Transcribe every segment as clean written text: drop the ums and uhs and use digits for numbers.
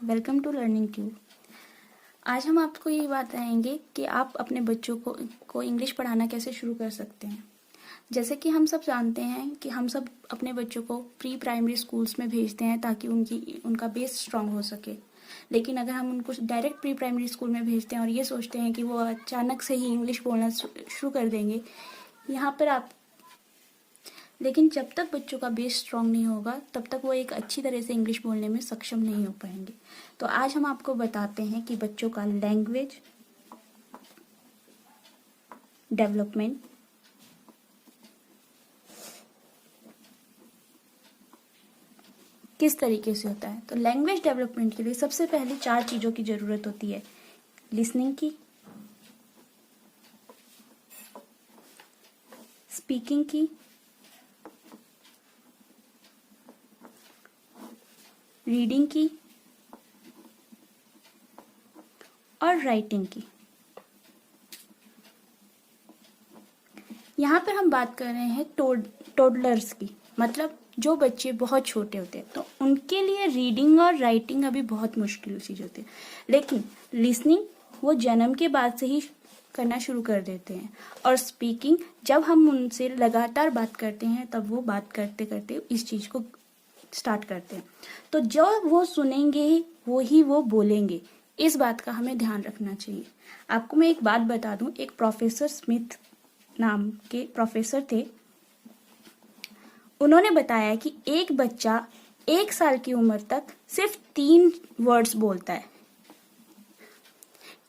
Welcome to learning tube. आज हम आपको ये बताएंगे कि आप अपने बच्चों को इंग्लिश पढ़ाना कैसे शुरू कर सकते हैं। जैसे कि हम सब जानते हैं कि हम सब अपने बच्चों को प्री प्राइमरी स्कूल्स में भेजते हैं ताकि उनका बेस स्ट्रांग हो सके। लेकिन अगर हम उनको डायरेक्ट प्री प्राइमरी स्कूल में भेजते हैं और ये सोचते हैं कि वो अचानक से ही इंग्लिश बोलना शुरू कर देंगे, यहाँ पर लेकिन जब तक बच्चों का बेस स्ट्रांग नहीं होगा तब तक वो एक अच्छी तरह से इंग्लिश बोलने में सक्षम नहीं हो पाएंगे। तो आज हम आपको बताते हैं कि बच्चों का लैंग्वेज डेवलपमेंट किस तरीके से होता है। तो लैंग्वेज डेवलपमेंट के लिए सबसे पहले 4 चीज़ों की ज़रूरत होती है: लिसनिंग की, स्पीकिंग की, रीडिंग की और राइटिंग की। यहाँ पर हम बात कर रहे हैं टोडलर्स की, मतलब जो बच्चे बहुत छोटे होते हैं, तो उनके लिए रीडिंग और राइटिंग अभी बहुत मुश्किल चीज़ होती है। लेकिन लिसनिंग वो जन्म के बाद से ही करना शुरू कर देते हैं, और स्पीकिंग जब हम उनसे लगातार बात करते हैं तब वो बात करते करते इस चीज़ को स्टार्ट करते हैं। तो जो वो सुनेंगे वो ही वो बोलेंगे, इस बात का हमें ध्यान रखना चाहिए। आपको मैं एक बात बता दूं, एक प्रोफेसर स्मिथ नाम के प्रोफेसर थे। उन्होंने बताया कि एक बच्चा 1 साल की उम्र तक सिर्फ 3 वर्ड्स बोलता है।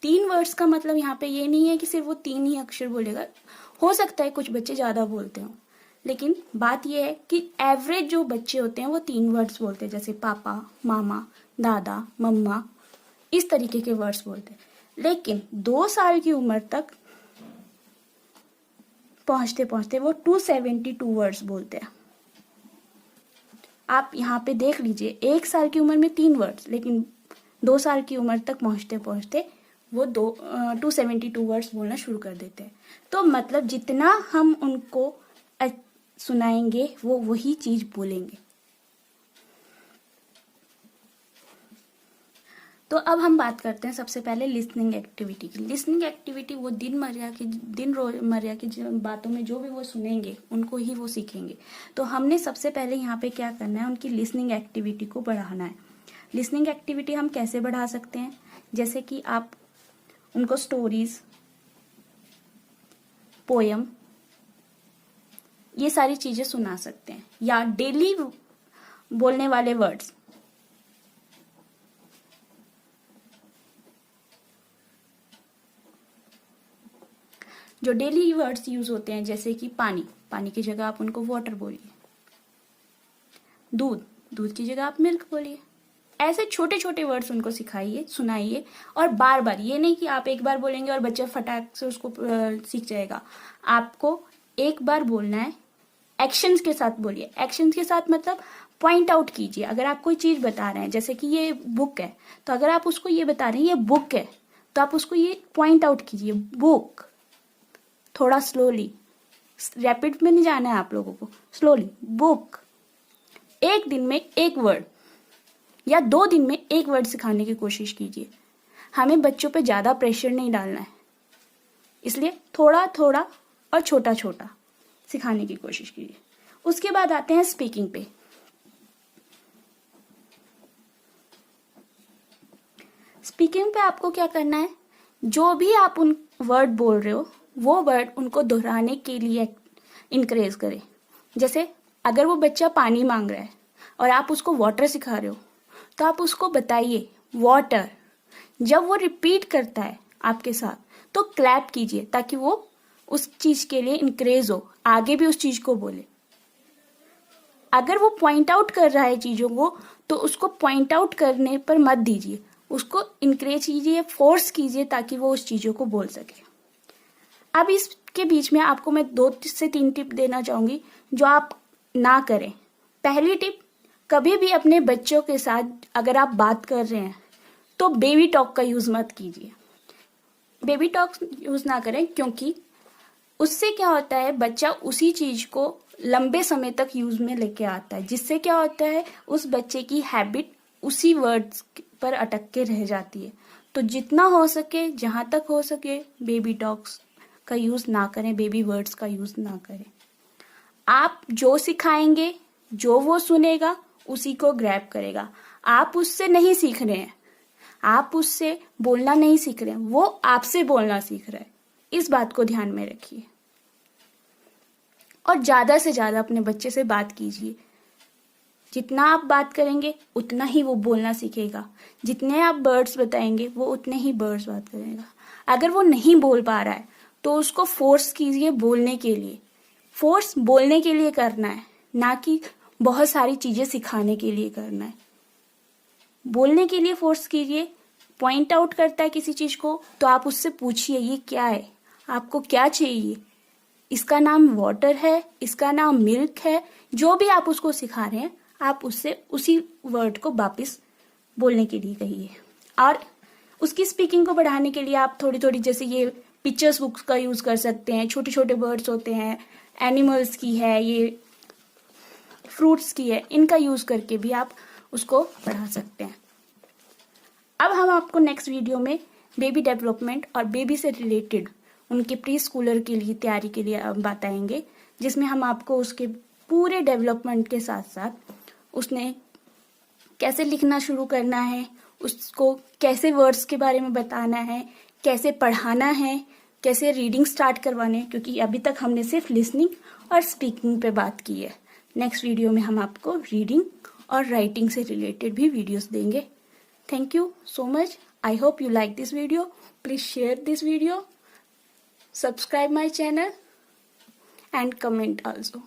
3 वर्ड्स का मतलब यहाँ पे ये नहीं है कि सिर्फ वो 3 ही अक्षर बोलेगा। हो सकता है कुछ बच्चे ज़्यादा बोलते हों, लेकिन बात यह है कि एवरेज जो बच्चे होते हैं वो 3 वर्ड्स बोलते हैं, जैसे पापा, मामा, दादा, मम्मा, इस तरीके के वर्ड्स बोलते हैं। लेकिन 2 साल की उम्र तक पहुंचते पहुंचते वो 272 वर्ड्स बोलते हैं। आप यहाँ पे देख लीजिए, 1 साल की उम्र में 3 वर्ड्स, लेकिन 2 साल की उम्र तक पहुंचते पहुंचते वो 272 वर्ड्स बोलना शुरू कर देते हैं। तो मतलब जितना हम उनको सुनाएंगे वो वही चीज बोलेंगे। तो अब हम बात करते हैं सबसे पहले लिसनिंग एक्टिविटी की। लिसनिंग एक्टिविटी वो दिन रोजमर्रा की बातों में जो भी वो सुनेंगे उनको ही वो सीखेंगे। तो हमने सबसे पहले यहाँ पे क्या करना है, उनकी लिसनिंग एक्टिविटी को बढ़ाना है। लिसनिंग एक्टिविटी हम कैसे बढ़ा सकते हैं, जैसे कि आप उनको स्टोरीज, पोयम, ये सारी चीजें सुना सकते हैं, या डेली बोलने वाले वर्ड्स। जो डेली वर्ड्स यूज होते हैं, जैसे कि पानी, पानी की जगह आप उनको वाटर बोलिए। दूध, दूध की जगह आप मिल्क बोलिए। ऐसे छोटे छोटे वर्ड्स उनको सिखाइए, सुनाइए, और बार बार। ये नहीं कि आप एक बार बोलेंगे और बच्चा फटाक से उसको सीख जाएगा। आपको एक बार बोलना है, एक्शंस के साथ बोलिए। एक्शंस के साथ मतलब पॉइंट आउट कीजिए। अगर आप कोई चीज बता रहे हैं, जैसे कि ये बुक है, तो अगर आप उसको ये बता रहे हैं ये बुक है, तो आप उसको ये पॉइंट आउट कीजिए, बुक। थोड़ा स्लोली, रैपिड में नहीं जाना है आप लोगों को, स्लोली, बुक। 1 दिन में 1 वर्ड या 2 दिन में 1 वर्ड सिखाने की कोशिश कीजिए। हमें बच्चों पे ज्यादा प्रेशर नहीं डालना है, इसलिए थोड़ा थोड़ा और छोटा छोटा सिखाने की कोशिश कीजिए। उसके बाद आते हैं स्पीकिंग पे। स्पीकिंग पे आपको क्या करना है, जो भी आप उन वर्ड बोल रहे हो वो वर्ड उनको दोहराने के लिए इनकरेज करें। जैसे अगर वो बच्चा पानी मांग रहा है और आप उसको वाटर सिखा रहे हो, तो आप उसको बताइए वाटर। जब वो रिपीट करता है आपके साथ तो क्लैप कीजिए, ताकि वो उस चीज के लिए इनकरेज हो, आगे भी उस चीज को बोले। अगर वो पॉइंट आउट कर रहा है चीजों को, तो उसको पॉइंट आउट करने पर मत दीजिए, उसको इनकरेज कीजिए, फोर्स कीजिए, ताकि वो उस चीजों को बोल सके। अब इसके बीच में आपको मैं 2 से 3 टिप देना चाहूंगी जो आप ना करें। पहली टिप, कभी भी अपने बच्चों के साथ अगर आप बात कर रहे हैं तो बेबी टॉक का यूज मत कीजिए। बेबी टॉक यूज ना करें, क्योंकि उससे क्या होता है, बच्चा उसी चीज को लंबे समय तक यूज में लेके आता है, जिससे क्या होता है, उस बच्चे की हैबिट उसी वर्ड्स पर अटक के रह जाती है। तो जितना हो सके, जहाँ तक हो सके, बेबी टॉक्स का यूज़ ना करें, बेबी वर्ड्स का यूज़ ना करें। आप जो सिखाएंगे, जो वो सुनेगा, उसी को ग्रैब करेगा। आप उससे नहीं सीख रहे हैं, आप उससे बोलना नहीं सीख रहे हैं, वो आपसे बोलना सीख रहा है। इस बात को ध्यान में रखिए और ज़्यादा से ज़्यादा अपने बच्चे से बात कीजिए। जितना आप बात करेंगे उतना ही वो बोलना सीखेगा। जितने आप वर्ड्स बताएंगे वो उतने ही वर्ड्स बात करेगा। अगर वो नहीं बोल पा रहा है तो उसको फोर्स कीजिए बोलने के लिए। फोर्स बोलने के लिए करना है, ना कि बहुत सारी चीज़ें सिखाने के लिए करना है। बोलने के लिए फोर्स कीजिए। पॉइंट आउट करता है किसी चीज़ को तो आप उससे पूछिए ये क्या है, आपको क्या चाहिए। इसका नाम वाटर है, इसका नाम मिल्क है। जो भी आप उसको सिखा रहे हैं आप उससे उसी वर्ड को वापस बोलने के लिए कहिए। और उसकी स्पीकिंग को बढ़ाने के लिए आप थोड़ी थोड़ी, जैसे ये पिक्चर्स बुक्स का यूज़ कर सकते हैं। छोटे छोटे वर्ड्स होते हैं, एनिमल्स की है, ये फ्रूट्स की है, इनका यूज़ करके भी आप उसको बढ़ा सकते हैं। अब हम आपको नेक्स्ट वीडियो में बेबी डेवलपमेंट और बेबी से रिलेटेड उनके प्री स्कूलर के लिए तैयारी के लिए बताएंगे, जिसमें हम आपको उसके पूरे डेवलपमेंट के साथ साथ उसने कैसे लिखना शुरू करना है, उसको कैसे वर्ड्स के बारे में बताना है, कैसे पढ़ाना है, कैसे रीडिंग स्टार्ट करवाने हैं, क्योंकि अभी तक हमने सिर्फ लिसनिंग और स्पीकिंग पे बात की है। नेक्स्ट वीडियो में हम आपको रीडिंग और राइटिंग से रिलेटेड भी वीडियोस देंगे। Thank you so much. I hope you like this video. Please share this video, subscribe my channel and comment also.